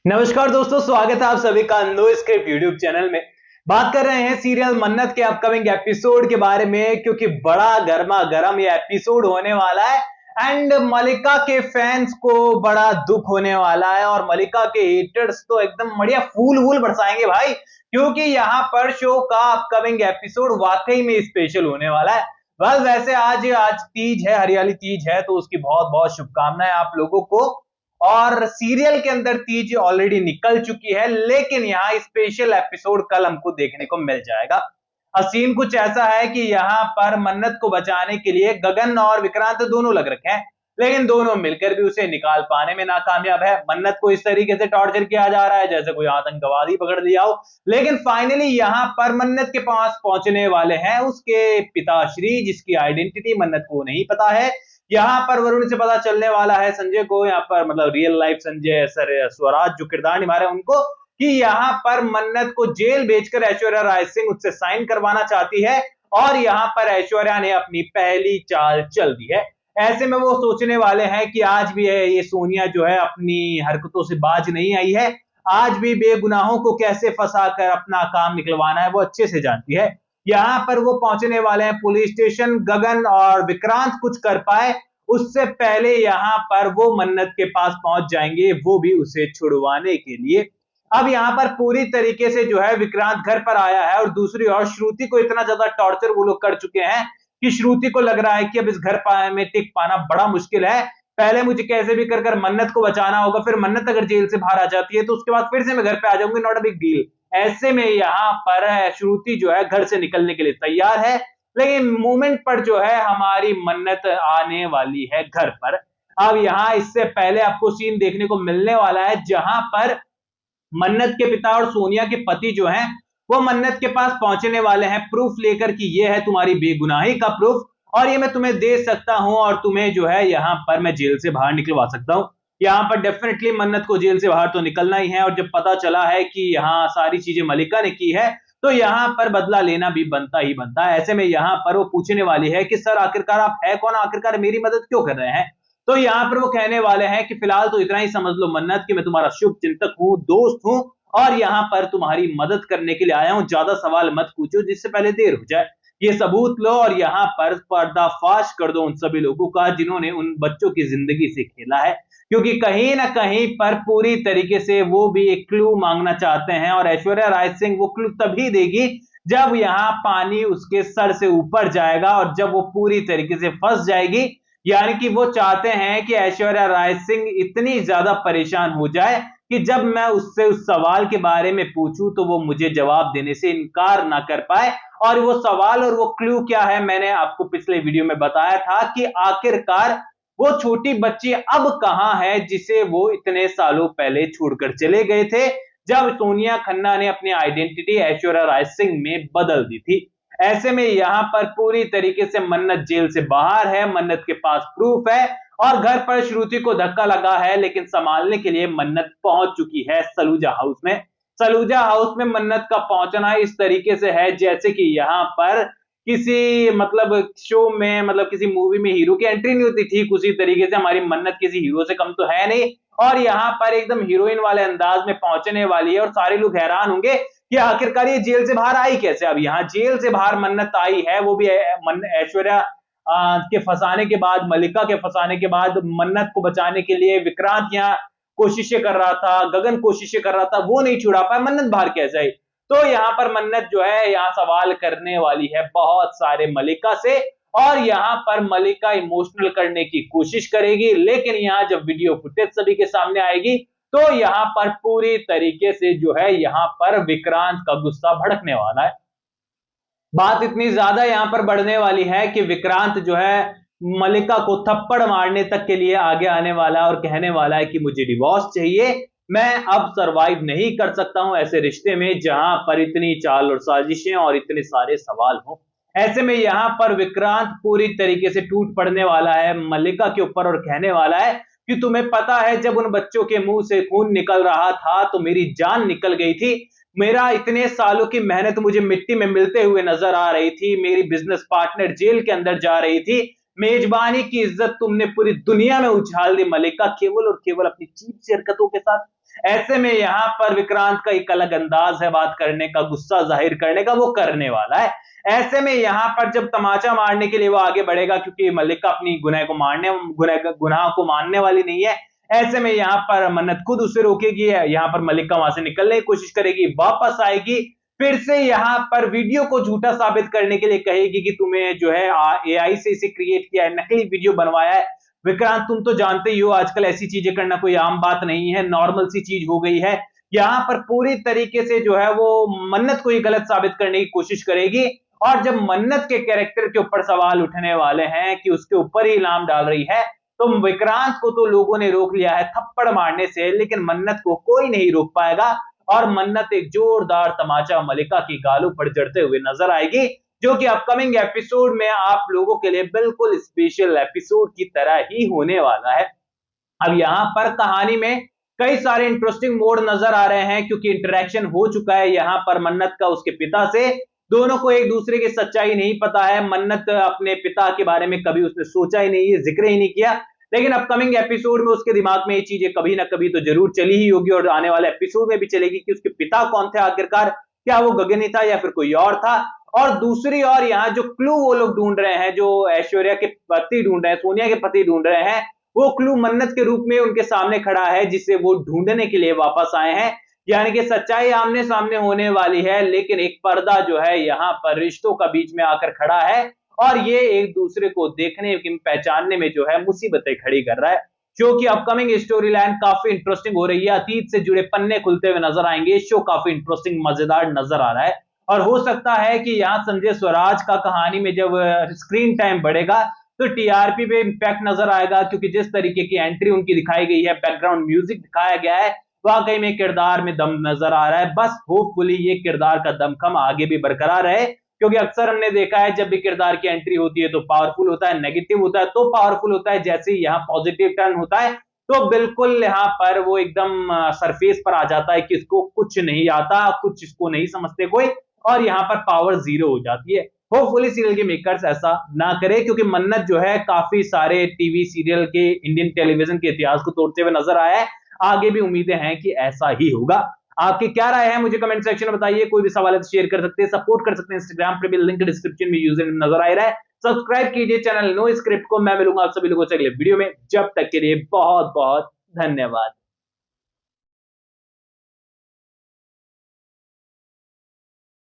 नमस्कार दोस्तों, स्वागत है आप सभी का नो स्क्रिप्ट यूट्यूब चैनल में। बात कर रहे हैं सीरियल मन्नत के अपकमिंग एपिसोड के बारे में, क्योंकि बड़ा गर्मा गर्म ये एपिसोड होने वाला है। एंड मलिका के फैंस को बड़ा दुख होने वाला है और मलिका के हेटर्स तो एकदम बढ़िया फूल वूल बरसाएंगे भाई, क्योंकि यहाँ पर शो का अपकमिंग एपिसोड वाकई में स्पेशल होने वाला है। बस वैसे आज आज तीज है, हरियाली तीज है, तो उसकी बहुत बहुत शुभकामनाएं आप लोगों को। और सीरियल के अंदर तीज ऑलरेडी निकल चुकी है, लेकिन यहाँ स्पेशल एपिसोड कल हमको देखने को मिल जाएगा। अब सीन कुछ ऐसा है कि यहाँ पर मन्नत को बचाने के लिए गगन और विक्रांत दोनों लग रखे हैं, लेकिन दोनों मिलकर भी उसे निकाल पाने में नाकामयाब है। मन्नत को इस तरीके से टॉर्चर किया जा रहा है जैसे कोई आतंकवादी पकड़ लिया हो। लेकिन फाइनली यहाँ पर मन्नत के पास पहुंचने वाले हैं उसके पिताश्री, जिसकी आइडेंटिटी मन्नत को नहीं पता है। यहाँ पर वरुण से पता चलने वाला है संजय को, यहाँ पर मतलब real life Sanjay sir Swaraj जो किरदार निभा रहे हैं उनको, कि यहाँ पर मन्नत को जेल भेजकर ऐश्वर्या राय सिंह उससे साइन करवाना चाहती है। और यहाँ पर ऐश्वर्या ने अपनी पहली चाल चल दी है। ऐसे में वो सोचने वाले हैं कि आज भी है ये सोनिया जो है अपनी हरकतों से बाज नहीं आई है, आज भी बेगुनाहों को कैसे फंसाकर अपना काम निकलवाना है वो अच्छे से जानती है। यहाँ पर वो पहुंचने वाले हैं पुलिस स्टेशन। गगन और विक्रांत कुछ कर पाए उससे पहले यहाँ पर वो मन्नत के पास पहुंच जाएंगे, वो भी उसे छुड़वाने के लिए। अब यहाँ पर पूरी तरीके से जो है विक्रांत घर पर आया है और दूसरी ओर श्रुति को इतना ज्यादा टॉर्चर वो लोग कर चुके हैं कि श्रुति को लग रहा है कि अब इस घर में टिक पाना बड़ा मुश्किल है। पहले मुझे कैसे भी कर मन्नत को बचाना होगा, फिर मन्नत अगर जेल से बाहर आ जाती है तो उसके बाद फिर से मैं घर पे आ जाऊंगी, नॉट अ बिग डील। ऐसे में यहाँ पर श्रुति जो है घर से निकलने के लिए तैयार है, लेकिन मूवमेंट पर जो है हमारी मन्नत आने वाली है घर पर। अब यहाँ इससे पहले आपको सीन देखने को मिलने वाला है जहां पर मन्नत के पिता और सोनिया के पति जो हैं वो मन्नत के पास पहुंचने वाले हैं प्रूफ लेकर कि ये है तुम्हारी बेगुनाही का प्रूफ और ये मैं तुम्हें दे सकता हूं और तुम्हें जो है यहाँ पर मैं जेल से बाहर निकलवा सकता हूं। यहाँ पर डेफिनेटली मन्नत को जेल से बाहर तो निकलना ही है, और जब पता चला है कि यहाँ सारी चीजें मलिका ने की है तो यहाँ पर बदला लेना भी बनता ही बनता है। ऐसे में यहाँ पर वो पूछने वाली है कि सर आखिरकार आप है कौन, आखिरकार मेरी मदद क्यों कर रहे हैं। तो यहाँ पर वो कहने वाले हैं कि फिलहाल तो इतना ही समझ लो मन्नत कि मैं तुम्हारा शुभ चिंतक हूँ, दोस्त हूँ, और यहाँ पर तुम्हारी मदद करने के लिए आया हूँ। ज्यादा सवाल मत पूछो जिससे पहले देर हो जाए। ये सबूत लो और यहाँ पर पर्दाफाश कर दो उन सभी लोगों का जिन्होंने उन बच्चों की जिंदगी से खेला है, क्योंकि कहीं ना कहीं पर पूरी तरीके से वो भी एक क्लू मांगना चाहते हैं। और ऐश्वर्या राय सिंह वो क्लू तभी देगी जब यहाँ पानी उसके सर से ऊपर जाएगा और जब वो पूरी तरीके से फंस जाएगी। यानी कि वो चाहते हैं कि ऐश्वर्या राय सिंह इतनी ज्यादा परेशान हो जाए कि जब मैं उससे उस सवाल के बारे में पूछूं तो वो मुझे जवाब देने से इनकार ना कर पाए। और वो सवाल और वो क्लू क्या है मैंने आपको पिछले वीडियो में बताया था कि आखिरकार वो छोटी बच्ची अब कहां है जिसे वो इतने सालों पहले छोड़कर चले गए थे, जब सोनिया खन्ना ने अपनी आइडेंटिटी ऐश्वर्या राय सिंह में बदल दी थी। ऐसे में यहाँ पर पूरी तरीके से मन्नत जेल से बाहर है, मन्नत के पास प्रूफ है और घर पर श्रुति को धक्का लगा है, लेकिन संभालने के लिए मन्नत पहुंच चुकी है सलूजा हाउस में। सलूजा हाउस में मन्नत का पहुंचना इस तरीके से है जैसे कि यहाँ पर किसी मतलब शो में मतलब किसी मूवी में हीरो की एंट्री नहीं होती, ठीक उसी तरीके से हमारी मन्नत किसी हीरो से कम तो है नहीं और यहाँ पर एकदम हीरोइन वाले अंदाज में पहुंचने वाली है। और सारे लोग हैरान होंगे कि आखिरकार ये जेल से बाहर आई कैसे। अब यहाँ जेल से बाहर मन्नत आई है, वो भी ऐश्वर्या के फंसाने के बाद, मलिका के फंसाने के बाद मन्नत को बचाने के लिए विक्रांत यहाँ कोशिशें कर रहा था, गगन कोशिशें कर रहा था, वो नहीं छुड़ा पाया, मन्नत बाहर कैसे आई। तो यहाँ पर मन्नत जो है यहाँ सवाल करने वाली है बहुत सारे मलिका से और यहाँ पर मलिका इमोशनल करने की कोशिश करेगी, लेकिन यहाँ जब वीडियो फुटेज सभी के सामने आएगी तो यहाँ पर पूरी तरीके से जो है यहाँ पर विक्रांत का गुस्सा भड़कने वाला है। बात इतनी ज्यादा यहाँ पर बढ़ने वाली है कि विक्रांत जो है मलिका को थप्पड़ मारने तक के लिए आगे आने वाला है और कहने वाला है कि मुझे डिवोर्स चाहिए, मैं अब सरवाइव नहीं कर सकता हूं ऐसे रिश्ते में जहां पर इतनी चाल और साजिशें और इतने सारे सवाल हों। ऐसे में यहाँ पर विक्रांत पूरी तरीके से टूट पड़ने वाला है मलिका के ऊपर और कहने वाला है कि तुम्हें पता है जब उन बच्चों के मुंह से खून निकल रहा था तो मेरी जान निकल गई थी, मेरा इतने सालों की मेहनत मुझे मिट्टी में मिलते हुए नजर आ रही थी, मेरी बिजनेस पार्टनर जेल के अंदर जा रही थी, मेजबानी की इज्जत तुमने पूरी दुनिया में उछाल दी मलिका, केवल और केवल अपनी चीप सी हरकतों के साथ। ऐसे में यहाँ पर विक्रांत का एक अलग अंदाज है बात करने का, गुस्सा जाहिर करने का, वो करने वाला है। ऐसे में यहाँ पर जब तमाचा मारने के लिए वो आगे बढ़ेगा, क्योंकि मल्लिका अपनी गुनाह को मानने वाली नहीं है। ऐसे में यहाँ पर मन्नत खुद उसे रोकेगी, यहाँ पर मल्लिका वहां से निकलने की कोशिश करेगी, वापस आएगी, फिर से यहाँ पर वीडियो को झूठा साबित करने के लिए कहेगी कि तुम्हें जो है एआई से इसे क्रिएट किया है, नकली वीडियो बनवाया है। विक्रांत तुम तो जानते ही हो आजकल ऐसी चीजें करना कोई आम बात नहीं है, नॉर्मल सी चीज हो गई है। यहाँ पर पूरी तरीके से जो है वो मन्नत को ही गलत साबित करने की कोशिश करेगी। और जब मन्नत के कैरेक्टर के ऊपर सवाल उठने वाले हैं कि उसके ऊपर ही इल्जाम डाल रही है, तो विक्रांत को तो लोगों ने रोक लिया है थप्पड़ मारने से, लेकिन मन्नत को कोई नहीं रोक पाएगा। और मन्नत एक जोरदार तमाचा मलिका की गालों पर जड़ते हुए नजर आएगी, जो कि अपकमिंग एपिसोड में आप लोगों के लिए बिल्कुल स्पेशल एपिसोड की तरह ही होने वाला है। अब यहाँ पर कहानी में कई सारे इंटरेस्टिंग मोड नजर आ रहे हैं, क्योंकि इंटरेक्शन हो चुका है यहाँ पर मन्नत का उसके पिता से। दोनों को एक दूसरे की सच्चाई नहीं पता है, मन्नत अपने पिता के बारे में कभी उसने सोचा ही नहीं है, जिक्र ही नहीं किया, लेकिन अपकमिंग एपिसोड में उसके दिमाग में ये चीजें कभी ना कभी तो जरूर चली ही होगी, और आने वाले एपिसोड में भी चलेगी कि उसके पिता कौन थे आखिरकार, क्या वो गगन ही था या फिर कोई और था। और दूसरी ओर यहाँ जो क्लू वो लोग ढूंढ रहे हैं, जो ऐश्वर्या के पति ढूंढ रहे हैं, सोनिया के पति ढूंढ रहे हैं, वो क्लू मन्नत के रूप में उनके सामने खड़ा है, जिसे वो ढूंढने के लिए वापस आए हैं। यानी कि सच्चाई आमने सामने होने वाली है, लेकिन एक पर्दा जो है यहाँ पर रिश्तों का बीच में आकर खड़ा है, और ये एक दूसरे को देखने पहचानने में जो है मुसीबतें खड़ी कर रहा है। शो की अपकमिंग स्टोरी लाइन काफी इंटरेस्टिंग हो रही है, अतीत से जुड़े पन्ने खुलते हुए नजर आएंगे। शो काफी इंटरेस्टिंग मजेदार नजर आ रहा है, और हो सकता है कि यहाँ संजय स्वराज का कहानी में जब स्क्रीन टाइम बढ़ेगा तो टीआरपी पे इंपैक्ट नजर आएगा, क्योंकि जिस तरीके की एंट्री उनकी दिखाई गई है, बैकग्राउंड म्यूजिक दिखाया गया है, वाकई में किरदार में दम नजर आ रहा है। बस होपफुली ये किरदार का दमखम आगे भी बरकरार रहे, क्योंकि अक्सर हमने देखा है जब भी किरदार की एंट्री होती है तो पावरफुल होता है, नेगेटिव होता है तो पावरफुल होता है, जैसे ही यहाँ पॉजिटिव टर्न होता है तो बिल्कुल यहाँ पर वो एकदम सरफेस पर आ जाता है कि इसको कुछ नहीं आता, कुछ इसको नहीं समझते कोई, और यहाँ पर पावर जीरो हो जाती है। होपफुली सीरियल के मेकर्स ऐसा ना करे, क्योंकि मन्नत जो है काफी सारे टीवी सीरियल के इंडियन टेलीविजन के इतिहास को तोड़ते हुए नजर आया है। आगे भी उम्मीदें हैं कि ऐसा ही होगा। आपकी क्या राय है मुझे कमेंट सेक्शन में बताइए। कोई भी सवाल है तो शेयर कर सकते हैं, सपोर्ट कर सकते हैं इंस्टाग्राम पे भी, लिंक डिस्क्रिप्शन में यूजर नजर आ रहा है। सब्सक्राइब कीजिए चैनल नो स्क्रिप्ट को। मैं मिलूंगा आप सभी लोगों से अगले वीडियो में, जब तक के लिए बहुत बहुत धन्यवाद।